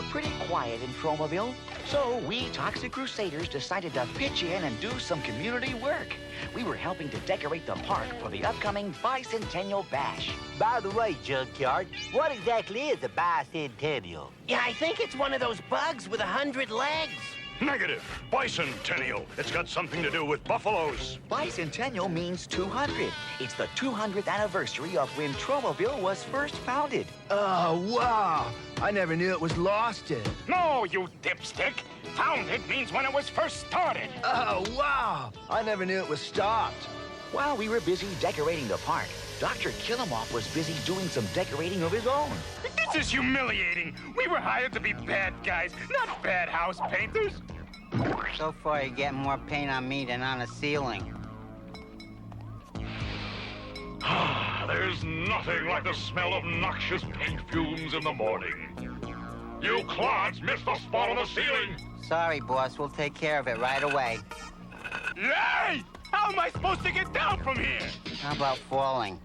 were pretty quiet in Tromaville, so we Toxic Crusaders decided to pitch in and do some community work. We were helping to decorate the park for the upcoming Bicentennial Bash. By the way, Junkyard, what exactly is a bicentennial? Yeah, I think it's one of those bugs with 100 legs. Negative. Bicentennial. It's got something to do with buffaloes. Bicentennial means 200. It's the 200th anniversary of when Tromaville was first founded. Oh, wow. I never knew it was lost. No, you dipstick. Founded means when it was first started. Oh, wow. I never knew it was stopped. While we were busy decorating the park, Dr. Killamoff was busy doing some decorating of his own. This is humiliating. We were hired to be bad guys, not bad house painters. So far, you're getting more paint on me than on the ceiling. There's nothing like the smell of noxious paint fumes in the morning. You clods missed the spot on the ceiling. Sorry, boss. We'll take care of it right away. Hey! How am I supposed to get down from here? How about falling?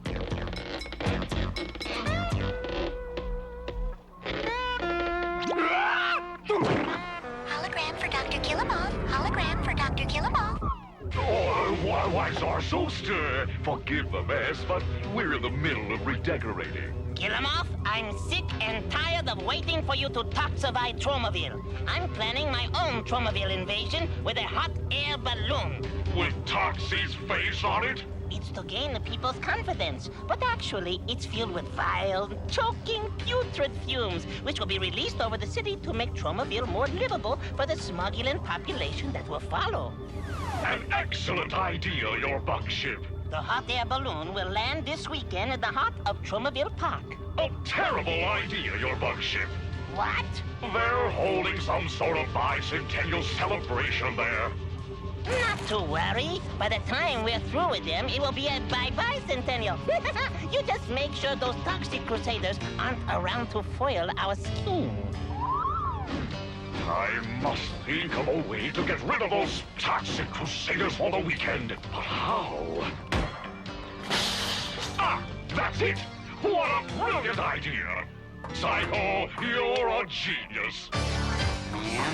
Hologram for Dr. Killamoff. Hologram for Dr. Killamoff. Oh, why so stir? Forgive the mess, but we're in the middle of redecorating. Killamoff, I'm sick and tired of waiting for you to toxify Tromaville. I'm planning my own Tromaville invasion with a hot air balloon. With Toxie's face on it? It's to gain the people's confidence, but actually it's filled with vile, choking, putrid fumes, which will be released over the city to make Tromaville more livable for the smuggling population that will follow. An excellent idea, your bug ship. The hot air balloon will land this weekend at the heart of Tromaville Park. A terrible idea, your bug ship. What? They're holding some sort of bicentennial celebration there. Not to worry. By the time we're through with them, it will be a bicentennial. You just make sure those Toxic Crusaders aren't around to foil our scheme. I must think of a way to get rid of those Toxic Crusaders for the weekend. But how? Ah, that's it! What a brilliant idea! Psycho, you're a genius. Yeah?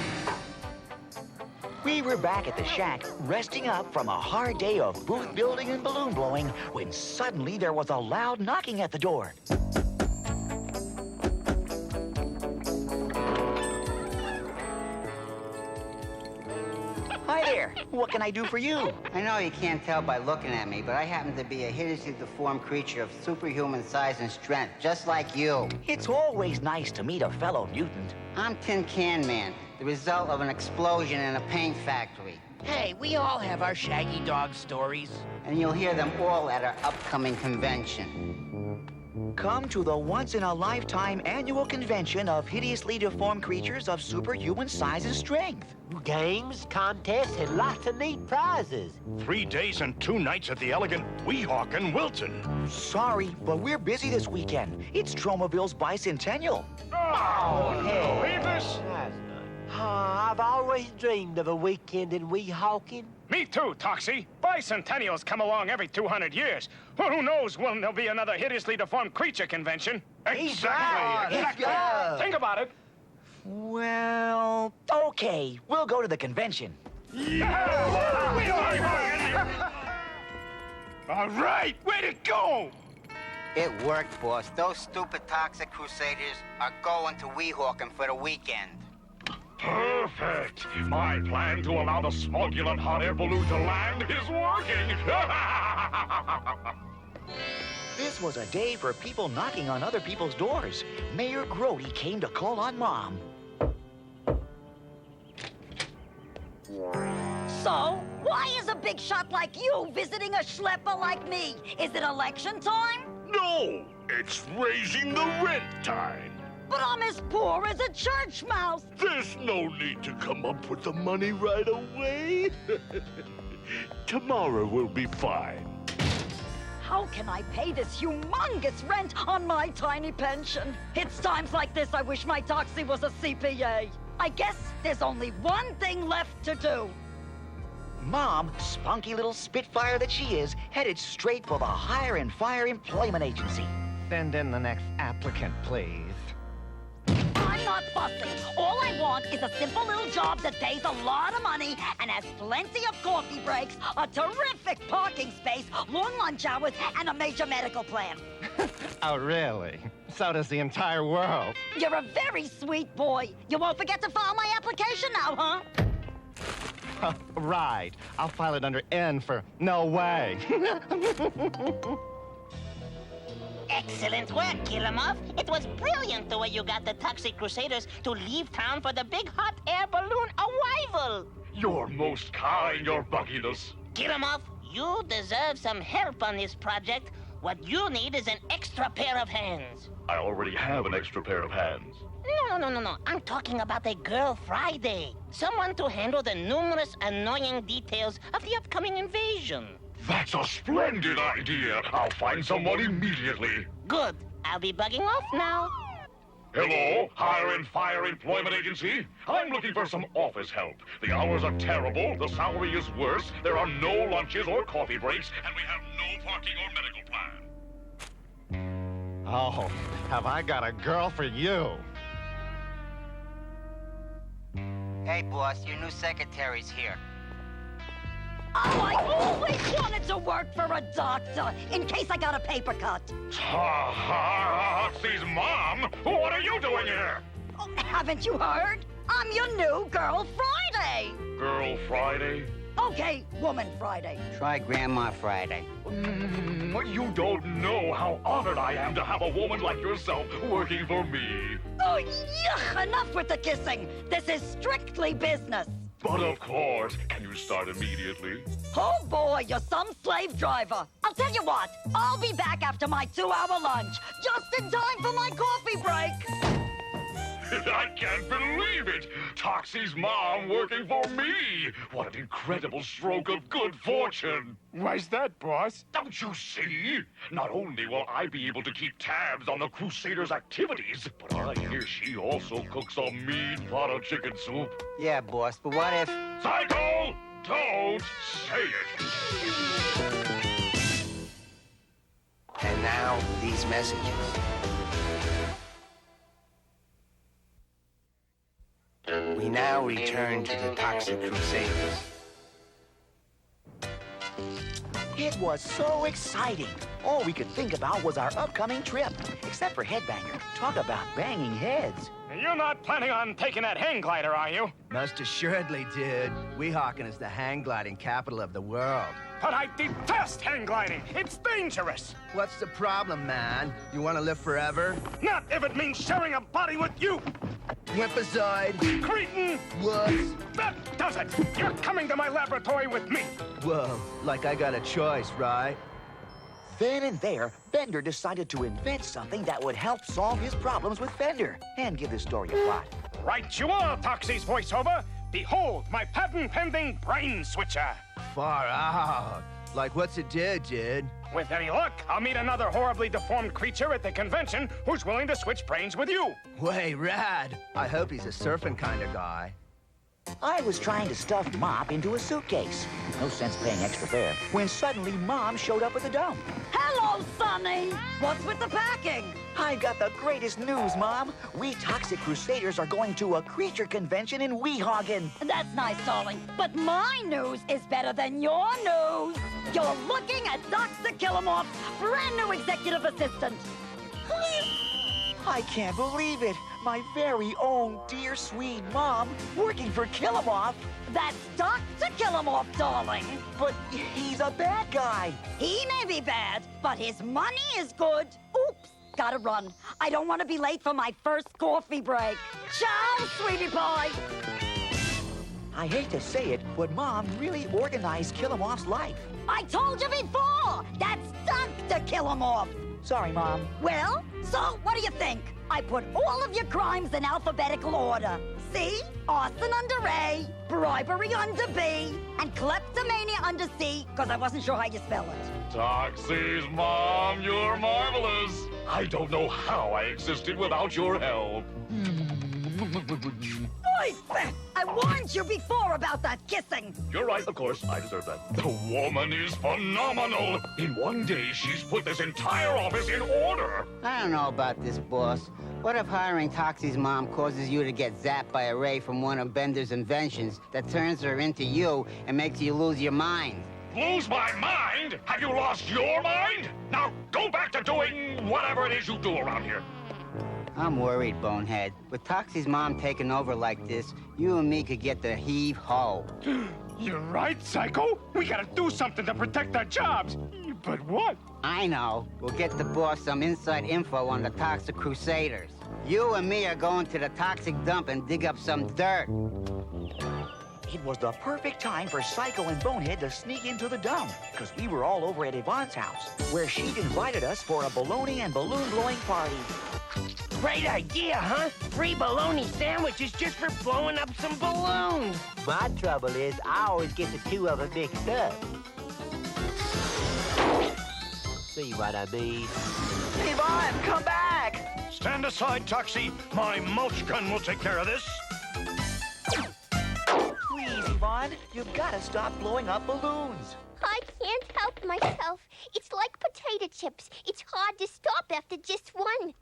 We were back at the shack, resting up from a hard day of booth building and balloon blowing, when suddenly there was a loud knocking at the door. Hi there. What can I do for you? I know you can't tell by looking at me, but I happen to be a hideously deformed creature of superhuman size and strength, just like you. It's always nice to meet a fellow mutant. I'm Tin Can Man, the result of an explosion in a paint factory. Hey, we all have our Shaggy Dog stories. And you'll hear them all at our upcoming convention. Come to the once-in-a-lifetime annual convention of hideously deformed creatures of superhuman size and strength. Games, contests, and lots of neat prizes. 3 days and 2 nights at the elegant Weehawk in Wilton. Sorry, but we're busy this weekend. It's Tromaville's bicentennial. Oh, no. Beavis? That's not. I've always dreamed of a weekend in Weehawken. Me too, Toxie. Bicentennials come along every 200 years. Well, who knows when there'll be another hideously deformed creature convention. Exactly. Let's go. Think about it. Well, okay. We'll go to the convention. All right, way to go! It worked, boss. Those stupid Toxic Crusaders are going to Weehawken for the weekend. Perfect. My plan to allow the smogulent hot air balloon to land is working. This was a day for people knocking on other people's doors. Mayor Grody came to call on Mom. So, why is a big shot like you visiting a schlepper like me? Is it election time? No, it's raising the rent time. But I'm as poor as a church mouse. There's no need to come up with the money right away. Tomorrow will be fine. How can I pay this humongous rent on my tiny pension? It's times like this I wish my Toxie was a CPA. I guess there's only one thing left to do. Mom, spunky little spitfire that she is, headed straight for the Hire and Fire Employment Agency. Send in the next applicant, please. I'm not fussy. All I want is a simple little job that pays a lot of money and has plenty of coffee breaks, a terrific parking space, long lunch hours, and a major medical plan. Oh, really? So does the entire world. You're a very sweet boy. You won't forget to file my application now, huh? Right. I'll file it under N for no way. Excellent work, Kilimov. It was brilliant the way you got the Toxic Crusaders to leave town for the big hot air balloon arrival. You're most kind, your buckiness. Kilimov, you deserve some help on this project. What you need is an extra pair of hands. I already have an extra pair of hands. No. I'm talking about a Girl Friday. Someone to handle the numerous annoying details of the upcoming invasion. That's a splendid idea. I'll find someone immediately. Good. I'll be bugging off now. Hello, Hire and Fire Employment Agency. I'm looking for some office help. The hours are terrible, the salary is worse, there are no lunches or coffee breaks, and we have no parking or medical plan. Oh, have I got a girl for you? Hey, boss, your new secretary's here. Oh, I always wanted to work for a doctor, in case I got a paper cut. Hoxie's mom? What are you doing here? Oh, haven't you heard? I'm your new Girl Friday. Girl Friday? Okay, Woman Friday. Try Grandma Friday. You don't know how honored I am to have a woman like yourself working for me. Oh, yuck! Enough with the kissing. This is strictly business. But of course, can you start immediately? Oh boy, you're some slave driver. I'll tell you what, I'll be back after my 2-hour lunch, just in time for my coffee break. I can't believe it! Toxie's mom working for me! What an incredible stroke of good fortune! Why's that, boss? Don't you see? Not only will I be able to keep tabs on the Crusaders' activities, but I hear she also cooks a mean pot of chicken soup. Yeah, boss, but what if... Psycho! Don't say it! And now, these messages. We now return to the Toxic Crusaders. It was so exciting. All we could think about was our upcoming trip. Except for Headbanger. Talk about banging heads. You're not planning on taking that hang glider, are you? Most assuredly, dude. Weehawken is the hang gliding capital of the world. But I detest hang gliding. It's dangerous. What's the problem, man? You want to live forever? Not if it means sharing a body with you. Whimpazoid. Cretin! Wuss. That does it. You're coming to my laboratory with me. Whoa, like I got a choice, right? Then and there, Bender decided to invent something that would help solve his problems with Fender and give the story a plot. Right you are, Toxie's voiceover. Behold, my patent-pending brain switcher. Far out. Like, what's it do, dude? With any luck, I'll meet another horribly deformed creature at the convention who's willing to switch brains with you. Way rad. I hope he's a surfing kind of guy. I was trying to stuff Mop into a suitcase. No sense paying extra fare. When suddenly Mom showed up with a dump. Hello, Sonny. What's with the packing? I got the greatest news, Mom. We Toxic Crusaders are going to a creature convention in Weehawken. That's nice, darling. But my news is better than your news. You're looking at Dr. Kilimov's brand new executive assistant. I can't believe it. My very own dear sweet Mom working for Kilimov. That's Dr. Kilimov, darling. But he's a bad guy. He may be bad, but his money is good. Oops, gotta run. I don't want to be late for my first coffee break. Ciao, sweetie pie. I hate to say it, but Mom really organized Kilimov's life. I told you before, that's Dr. Kilimov. Sorry, Mom. Well, so what do you think? I put all of your crimes in alphabetical order. See? Arson under A, bribery under B, and kleptomania under C, because I wasn't sure how you spell it. Toxie's mom, you're marvelous. I don't know how I existed without your help. Oi! I warned you before about that kissing! You're right, of course. I deserve that. The woman is phenomenal. In one day, she's put this entire office in order. I don't know about this, boss. What if hiring Toxie's mom causes you to get zapped by a ray from one of Bender's inventions that turns her into you and makes you lose your mind? Lose my mind? Have you lost your mind? Now go back to doing whatever it is you do around here. I'm worried, Bonehead. With Toxie's mom taking over like this, you and me could get the heave-ho. You're right, Psycho. We gotta do something to protect our jobs. But what? I know. We'll get the boss some inside info on the Toxic Crusaders. You and me are going to the toxic dump and dig up some dirt. It was the perfect time for Psycho and Bonehead to sneak into the dump, because we were all over at Yvonne's house, where she'd invited us for a bologna and balloon-blowing party. Great idea, huh? Free bologna sandwiches just for blowing up some balloons. My trouble is I always get the two of them mixed up. See what I mean? Yvonne, come back! Stand aside, Toxie. My mulch gun will take care of this. Please, Yvonne, you've got to stop blowing up balloons. I can't help myself. It's like potato chips. It's hard to stop after just one.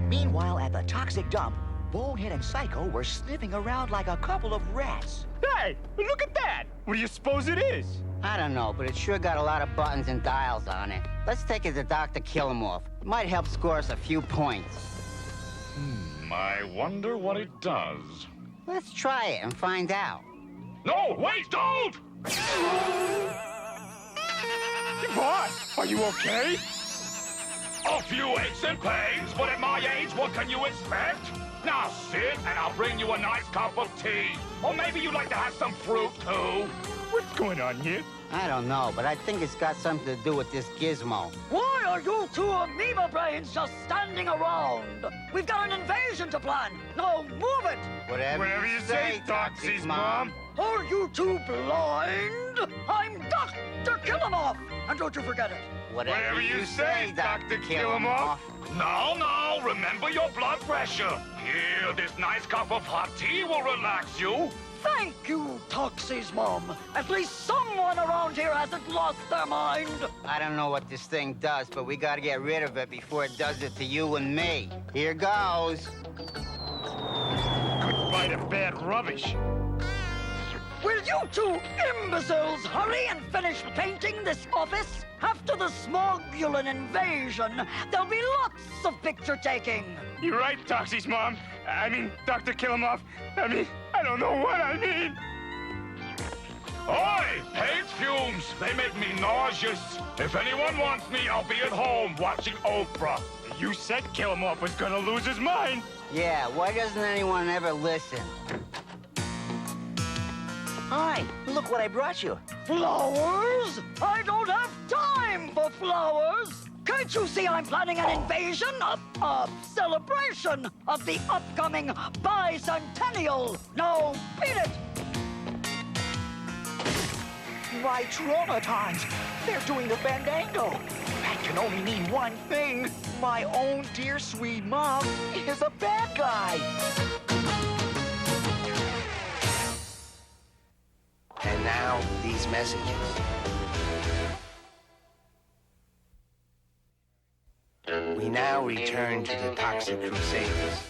Meanwhile, at the toxic dump, Bonehead and Psycho were sniffing around like a couple of rats. Hey, look at that. What do you suppose it is? I don't know, but it sure got a lot of buttons and dials on it. Let's take it to Dr. Killamoff. It might help score us a few points. I wonder what it does. Let's try it and find out. No, wait, don't! What? Are you okay? A few aches and pains, but at my age, what can you expect? Now sit, and I'll bring you a nice cup of tea. Or maybe you'd like to have some fruit, too. What's going on here? I don't know, but I think it's got something to do with this gizmo. Why are you two amoeba brains just standing around? We've got an invasion to plan. Now move it! Whatever you say, Toxie's mom. Are you two blind? I'm Dr. Killamoff! And don't you forget it. Whatever you say, Dr. Killamoff. Now, remember your blood pressure. Here, this nice cup of hot tea will relax you. Thank you, Toxie's mom. At least someone around here hasn't lost their mind. I don't know what this thing does, but we gotta get rid of it before it does it to you and me. Here goes. Goodbye to bad rubbish. Will you two imbeciles hurry and finish painting this office? After the Smogulan invasion, there'll be lots of picture-taking. You're right, Toxie's mom. I mean, Dr. Killamoff. I don't know what I mean. Oi! Paint fumes! They make me nauseous. If anyone wants me, I'll be at home watching Oprah. You said Killamoff was gonna lose his mind. Yeah, why doesn't anyone ever listen? Hi, look what I brought you. Flowers? I don't have time for flowers. Can't you see I'm planning an invasion? A celebration of the upcoming bicentennial. Now, beat it! My traumatons! They're doing the fandango. That can only mean one thing. My own dear sweet mom is a bad guy. And now, these messages. We now return to the Toxic Crusaders.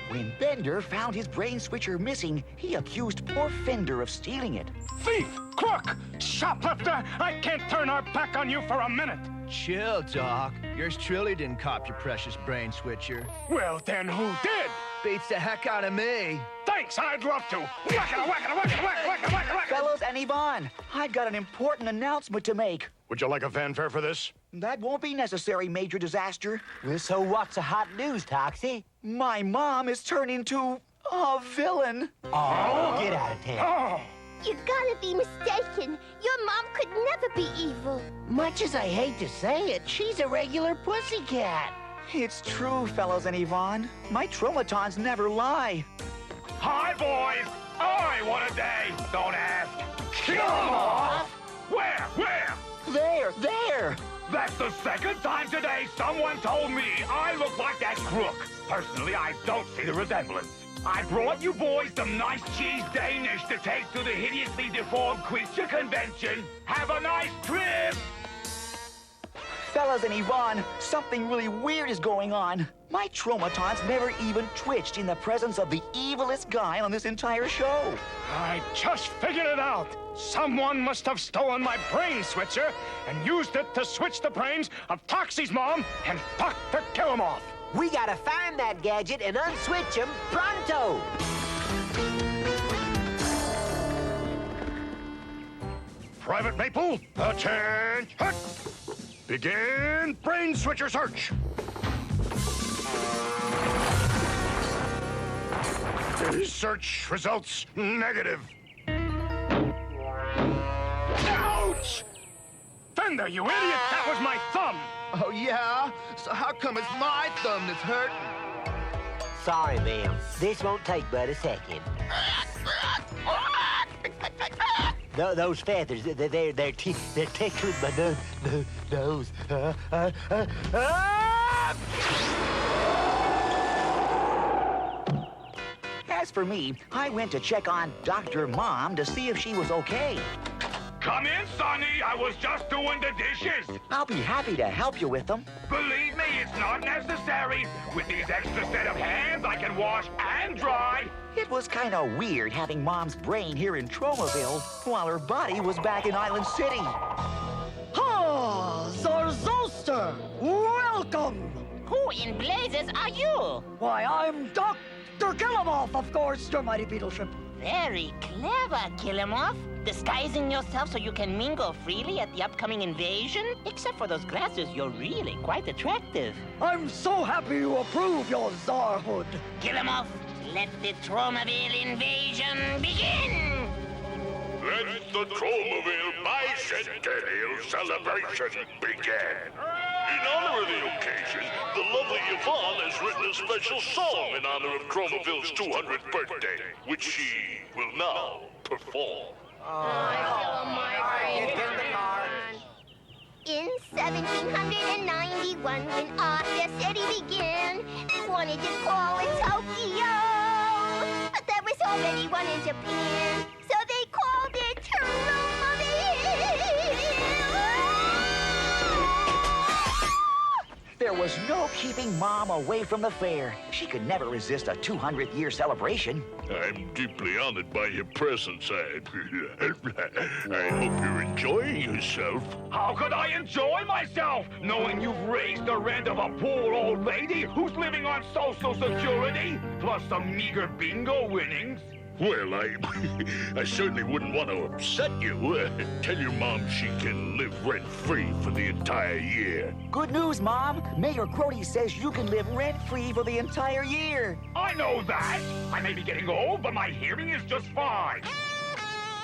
When Bender found his brain switcher missing, he accused poor Fender of stealing it. Thief! Crook! Shoplifter! I can't turn our back on you for a minute! Chill, Doc. Yours truly didn't cop your precious brain switcher. Well, then who did? Beats the heck out of me. Thanks, I'd love to. Whack-a-whack-a-whack-a-whack-a-whack-a-whack-a-whack. Fellows and Yvonne, I've got an important announcement to make. Would you like a fanfare for this? That won't be necessary, Major Disaster. Well, so what's the hot news, Toxie? My mom is turned into a villain. Oh, get out of town. Oh! You gotta be mistaken. Your mom could never be evil. Much as I hate to say it, she's a regular pussycat. It's true, fellows and Yvonne. My traumatons never lie. Hi, boys! Oi, what a day! Don't ask. Kill 'em off! Where? There! That's the second time today someone told me I look like that crook. Personally, I don't see the resemblance. I brought you boys some nice cheese Danish to take to the hideously deformed creature convention. Have a nice trip! Fellas and Yvonne, something really weird is going on. My traumatons never even twitched in the presence of the evilest guy on this entire show. I just figured it out. Someone must have stolen my brain switcher and used it to switch the brains of Toxie's mom and Dr. Killamoff. We gotta find that gadget and unswitch him pronto. Private Maple, attention! Begin brain switcher search. Search results negative. Ouch! Fender, you idiot! That was my thumb! Oh, yeah? So how come it's my thumb that's hurting? Sorry, ma'am. This won't take but a second. Those feathers, they're tickling my nose. As for me, I went to check on Dr. Mom to see if she was okay. Come in, Sonny. I was just doing the dishes. I'll be happy to help you with them. Believe me, it's not necessary. With these extra set of hands, I can wash and dry. It was kind of weird having Mom's brain here in Tromaville while her body was back in Island City. Ah, Zarzoster! Welcome! Who in blazes are you? Why, I'm Dr. Killamoff, of course, your mighty beetleship. Very clever, Killamoff. Disguising yourself so you can mingle freely at the upcoming invasion? Except for those glasses, you're really quite attractive. I'm so happy you approve your czarhood. Killamoff, let the Tromaville invasion begin! Let the Tromaville Bicentennial Celebration begin. In honor of the occasion, the lovely Yvonne has written a special song in honor of Tromaville's 200th birthday, which she will now perform. In 1791, when Arthur said he began, they wanted to call it Tokyo. But there was already one in Japan, so they called it There was no keeping Mom away from the fair. She could never resist a 200th-year celebration. I'm deeply honored by your presence. I hope you're enjoying yourself. How could I enjoy myself, knowing you've raised the rent of a poor old lady who's living on Social Security, plus some meager bingo winnings? Well, I certainly wouldn't want to upset you. Tell your mom she can live rent-free for the entire year. Good news, Mom. Mayor Crody says you can live rent-free for the entire year. I know that. I may be getting old, but my hearing is just fine.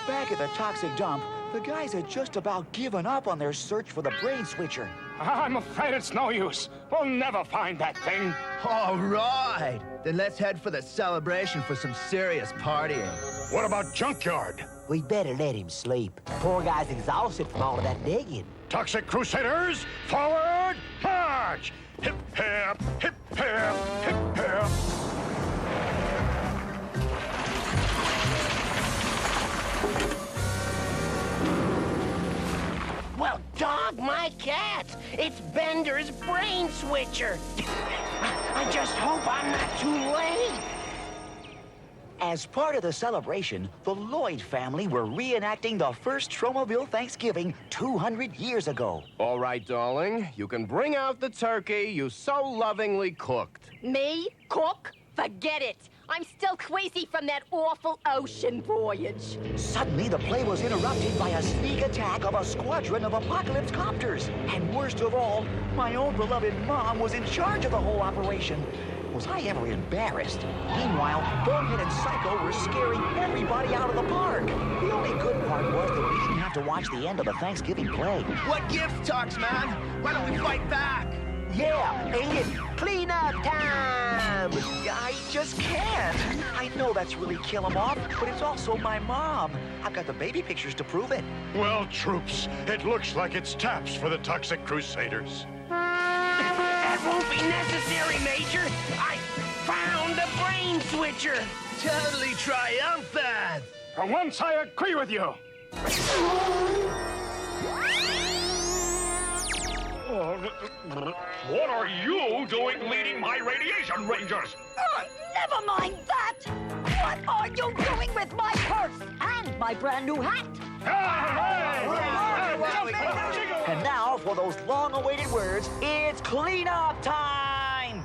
Back at the toxic dump, the guys had just about given up on their search for the brain switcher. I'm afraid it's no use. We'll never find that thing. All right. Then let's head for the celebration for some serious partying. What about Junkyard? We'd better let him sleep. Poor guy's exhausted from all of that digging. Toxic Crusaders, forward, march! Hip, hip, hip, hip, hip, hip. Well, dog my cat! It's Bender's brain switcher! I just hope I'm not too late! As part of the celebration, the Lloyd family were reenacting the first Tromaville Thanksgiving 200 years ago. All right, darling. You can bring out the turkey you so lovingly cooked. Me? Cook? Forget it. I'm still queasy from that awful ocean voyage. Suddenly, the play was interrupted by a sneak attack of a squadron of apocalypse copters. And worst of all, my own beloved Mom was in charge of the whole operation. Was I ever embarrassed? Meanwhile, Bonehead and Psycho were scaring everybody out of the park. The only good part was that we didn't have to watch the end of the Thanksgiving play. What gives, Tox, man? Why don't we fight back? Yeah, ain't it clean up time? I just can't. I know that's really kill 'em off, but it's also my mom. I've got the baby pictures to prove it. Well, troops, it looks like it's taps for the Toxic Crusaders. That won't be necessary, Major. I found the brain switcher. Totally triumphant. For once, I agree with you. What are you doing leading my radiation rangers? Never mind that! What are you doing with my purse and my brand new hat? And now, for those long-awaited words, it's cleanup time!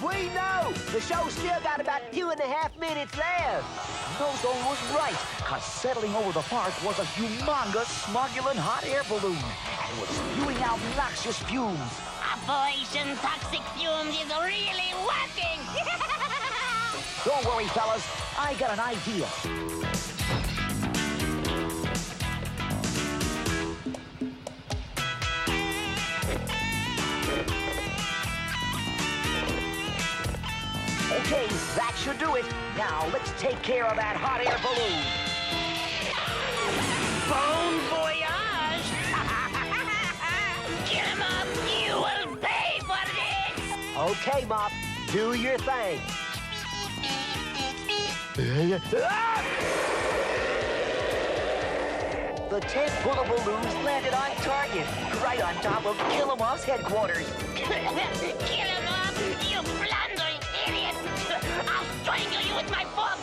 We know. The show's still got about 2.5 minutes left. Ozone was right, because settling over the park was a humongous, smuggling hot air balloon, and it was spewing out noxious fumes. Operation Toxic Fumes is really working! Don't worry, fellas. I got an idea. Okay, that should do it. Now, let's take care of that hot air balloon. Bon voyage! Kill 'em up! You will pay for this! Okay, Mop. Do your thing. The 10 full of balloons landed on target, right on top of Kill 'em Off's headquarters. Kill 'em up, you blundering idiot! I'll strangle you with my fork